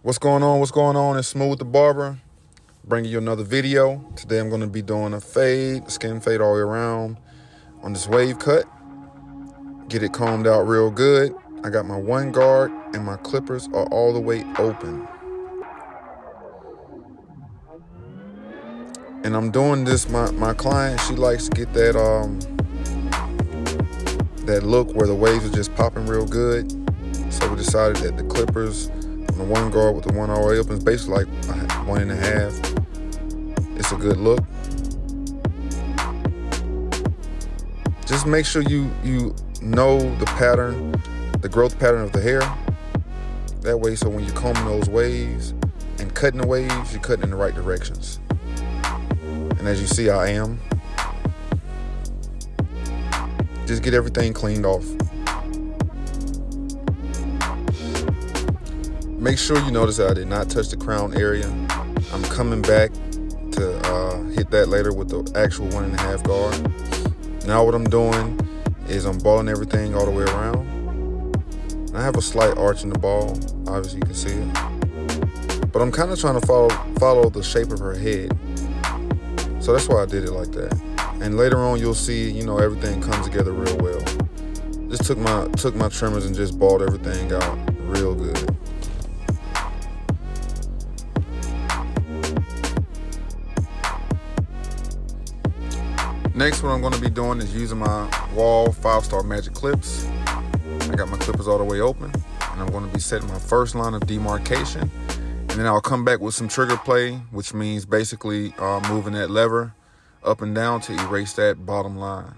What's going on? What's going on? It's Smooth the Barber, bringing you another video. Today I'm going to be doing a fade, skin fade all the way around on this wave cut. Get it combed out real good. I got my one guard and my clippers are all the way open. And I'm doing this, my client, she likes to get that look where the waves are just popping real good. So we decided that the clippers on the one guard with the one all the way open is basically like 1.5. It's a good look. Just make sure you know the pattern, the growth pattern of the hair. That way, so when you're combing those waves and cutting the waves, you're cutting in the right directions. And as you see, I am. Just get everything cleaned off. Make sure you notice that I did not touch the crown area. I'm coming back to hit that later with the actual 1.5 guard. Now what I'm doing is I'm balling everything all the way around. And I have a slight arch in the ball, obviously you can see it. But I'm kind of trying to follow the shape of her head. So that's why I did it like that. And later on you'll see, everything comes together real well. Just took my trimmers and just balled everything out real good. Next, what I'm going to be doing is using my Wahl 5-star magic clips. I got my clippers all the way open, and I'm going to be setting my first line of demarcation. And then I'll come back with some trigger play, which means basically moving that lever up and down to erase that bottom line.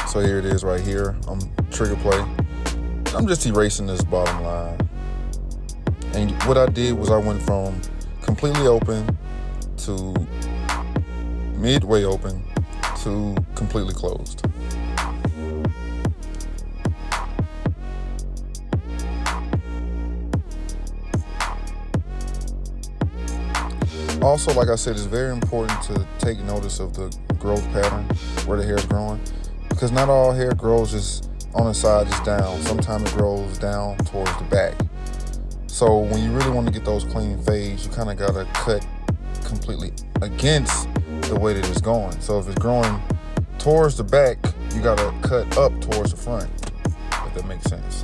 So here it is right here. I'm trigger play. I'm just erasing this bottom line. And what I did was I went from completely open to midway open to completely closed. Also, like I said, it's very important to take notice of the growth pattern, where the hair is growing. Because not all hair grows just on the side, just down. Sometimes it grows down towards the back. So when you really want to get those clean fades, you kind of got to cut completely against the way that it's going. So if it's growing towards the back, you got to cut up towards the front, if that makes sense.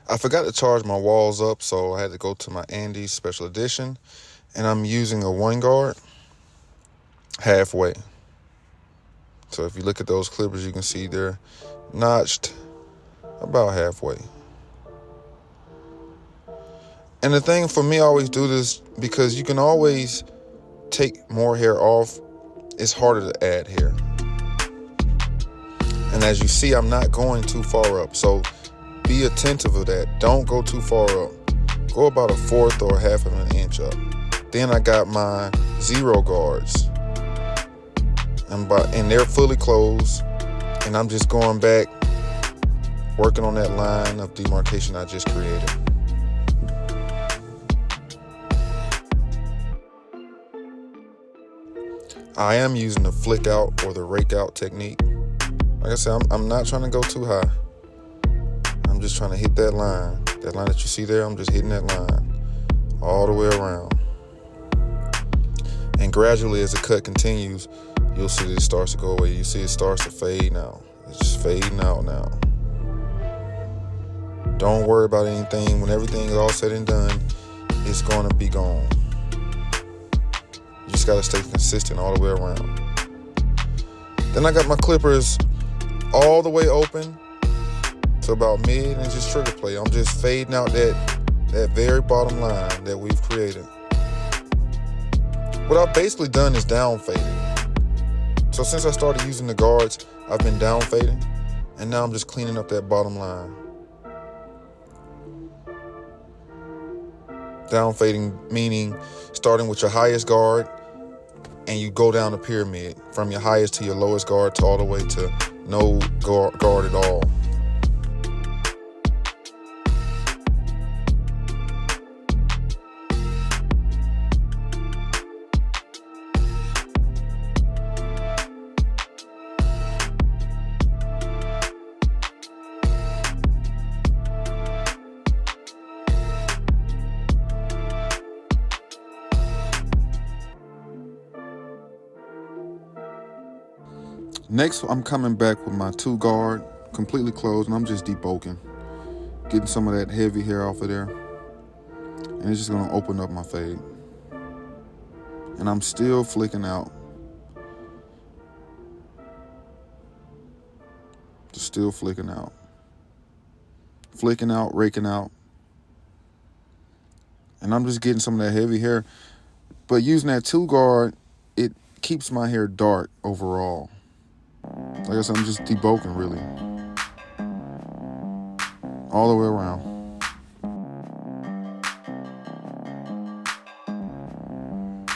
I forgot to charge my walls up, so I had to go to my Andis Special Edition, and I'm using a one guard halfway. So if you look at those clippers, you can see they're notched about halfway. And the thing for me, I always do this because you can always take more hair off. It's harder to add hair. And as you see, I'm not going too far up, so be attentive of that. Don't go too far up. Go about 1/4 or 1/2 of an inch up. Then I got my 0 guards. And they're fully closed. And I'm just going back, working on that line of demarcation I just created. I am using the flick out or the rake out technique. Like I said, I'm not trying to go too high. I'm just trying to hit that line. That line that you see there, I'm just hitting that line all the way around. And gradually, as the cut continues, you'll see that it starts to go away. You see it starts to fade now. It's just fading out now. Don't worry about anything. When everything is all said and done, it's going to be gone. You just got to stay consistent all the way around. Then I got my clippers all the way open to about mid and just trigger play. I'm just fading out that very bottom line that we've created. What I've basically done is down faded. So since I started using the guards, I've been down fading, and now I'm just cleaning up that bottom line. Down fading meaning starting with your highest guard, and you go down the pyramid from your highest to your lowest guard to all the way to no guard at all. Next, I'm coming back with my 2 guard, completely closed, and I'm just debulking, getting some of that heavy hair off of there, and it's just gonna open up my fade. And I'm still flicking out. Just still flicking out. Flicking out, raking out. And I'm just getting some of that heavy hair. But using that 2 guard, it keeps my hair dark overall. Like I said, I'm just debulking really. All the way around.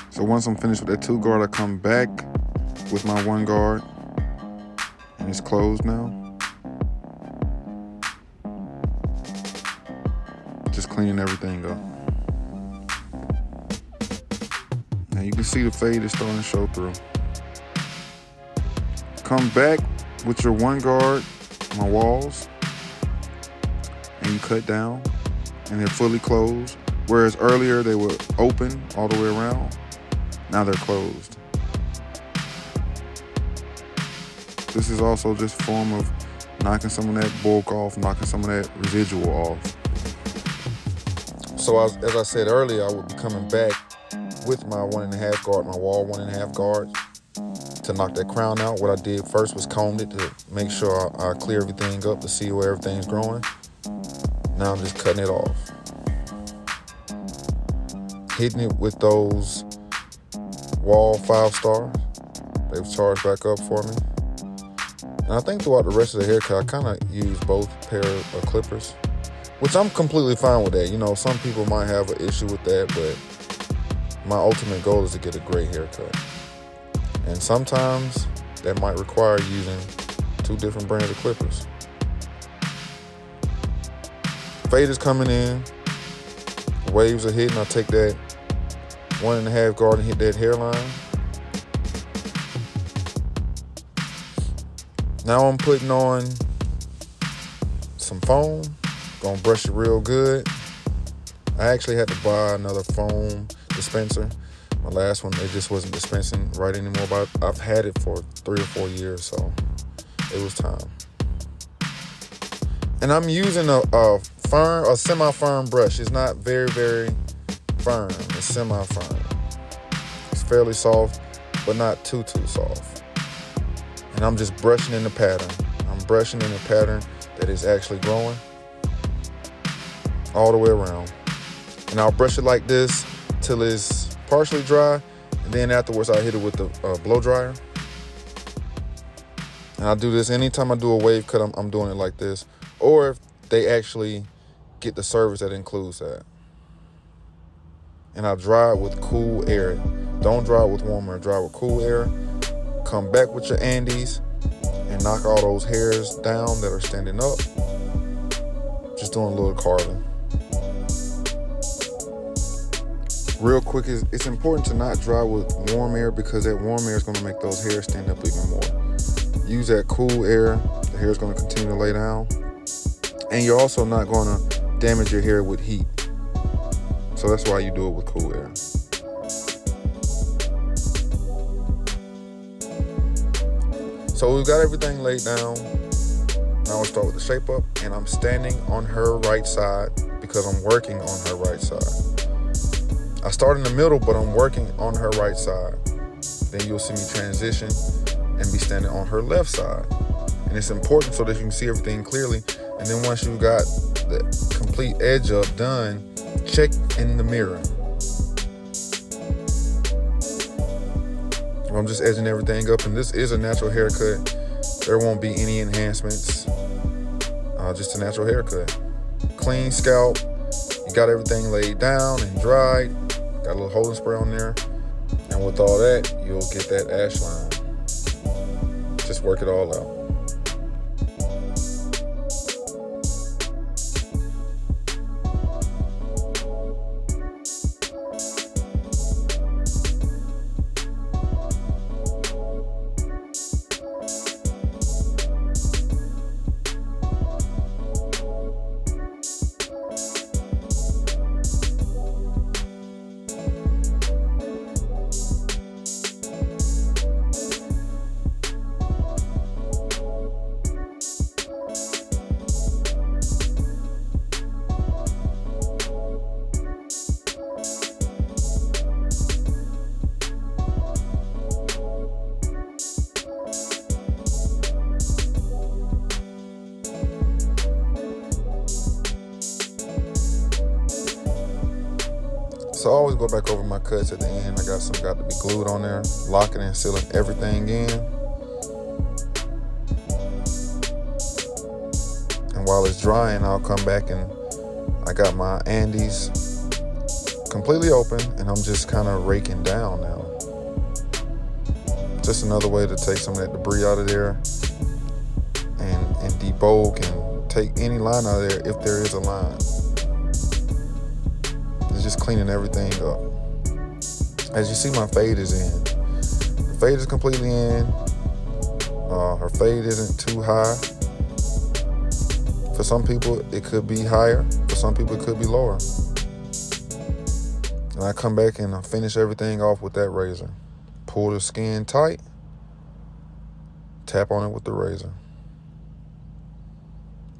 So once I'm finished with that 2 guard, I come back with my 1 guard. And it's closed now. Just cleaning everything up. Now you can see the fade is starting to show through. Come back with your 1 guard, my walls, and you cut down, and they're fully closed. Whereas earlier they were open all the way around, now they're closed. This is also just a form of knocking some of that bulk off, knocking some of that residual off. So as I said earlier, I would be coming back with my 1.5 guard, my wall 1.5 guard, to knock that crown out. What I did first was combed it to make sure I clear everything up to see where everything's growing. Now I'm just cutting it off. Hitting it with those Wahl 5 stars. They've charged back up for me. And I think throughout the rest of the haircut, I kind of use both pair of clippers, which I'm completely fine with that. You know, some people might have an issue with that, but my ultimate goal is to get a great haircut. And sometimes that might require using 2 different brands of clippers. Fade is coming in. Waves are hitting. I take that 1.5 guard and hit that hairline. Now I'm putting on some foam. Gonna brush it real good. I actually had to buy another foam dispenser. My last one, it just wasn't dispensing right anymore, but I've had it for 3 or 4 years, so it was time. And I'm using a semi-firm brush. It's not very, very firm. It's semi-firm. It's fairly soft, but not too soft. And I'm just brushing in the pattern. I'm brushing in the pattern that is actually growing all the way around. And I'll brush it like this till it's partially dry, and then afterwards I hit it with the blow dryer. And I do this anytime I do a wave cut. I'm doing it like this, or if they actually get the service that includes that. And I dry it with cool air. Don't dry it with warm air. Dry it with cool air. Come back with your Andis and knock all those hairs down that are standing up. Just doing a little carving. Real quick, it's important to not dry with warm air, because that warm air is going to make those hairs stand up even more. Use that cool air. The hair is going to continue to lay down. And you're also not going to damage your hair with heat. So that's why you do it with cool air. So we've got everything laid down. Now we'll start with the shape up, and I'm standing on her right side because I'm working on her right side. I start in the middle, but I'm working on her right side. Then you'll see me transition and be standing on her left side. And it's important so that you can see everything clearly. And then once you've got the complete edge up done, check in the mirror. I'm just edging everything up, and this is a natural haircut. There won't be any enhancements, just a natural haircut. Clean scalp, you got everything laid down and dried, got a little holding spray on there, and with all that, you'll get that ash line. Just work it all out. So I always go back over my cuts at the end. I got some got to be glued on there, locking and sealing everything in. And while it's drying, I'll come back and I got my Andis completely open, and I'm just kind of raking down now. Just another way to take some of that debris out of there and debulk and take any line out of there if there is a line. Just cleaning everything up. As you see, my fade is in. The fade is completely in. Her fade isn't too high. For some people, it could be higher. For some people, it could be lower. And I come back and I finish everything off with that razor. Pull the skin tight. Tap on it with the razor.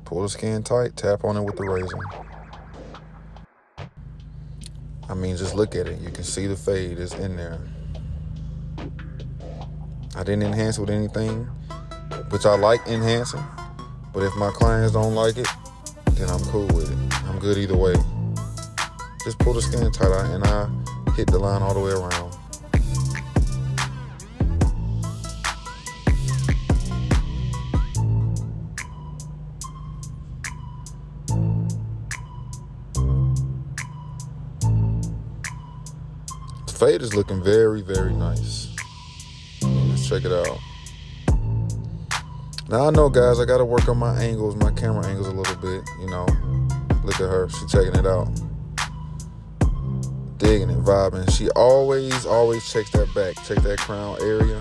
Pull the skin tight. Tap on it with the razor. I mean, just look at it. You can see the fade is in there. I didn't enhance with anything, which I like enhancing. But if my clients don't like it, then I'm cool with it. I'm good either way. Just pull the skin tight out and I hit the line all the way around. Fade is looking very, very nice. Let's check it out. Now I know, guys, I gotta work on my angles, my camera angles a little bit, you know. Look at her, she's checking it out. Digging it, vibing. She always checks that back, check that crown area.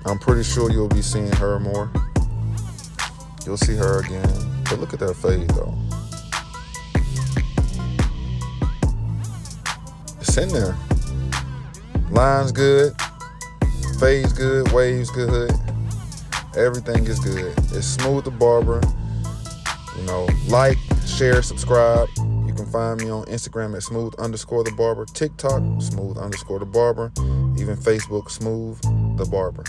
I'm pretty sure you'll be seeing her more. You'll see her again. But look at that fade though. It's in there. Line's good, fade's good, wave's good. Everything is good. It's Smooth the Barber. You know, like, share, subscribe. You can find me on Instagram at smooth_the barber, TikTok smooth_the barber, even Facebook Smooth the Barber.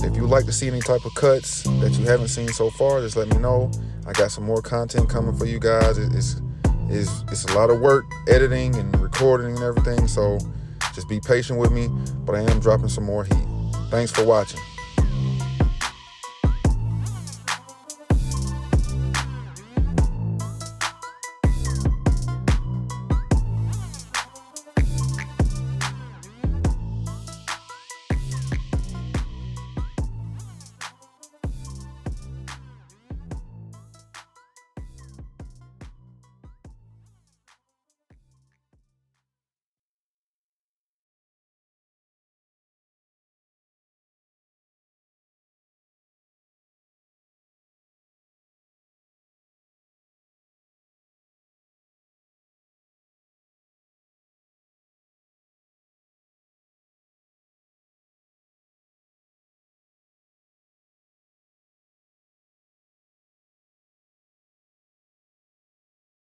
If you would like to see any type of cuts that you haven't seen so far, just let me know. I got some more content coming for you guys. It's a lot of work editing and recording and everything, so just be patient with me, but I am dropping some more heat. Thanks for watching.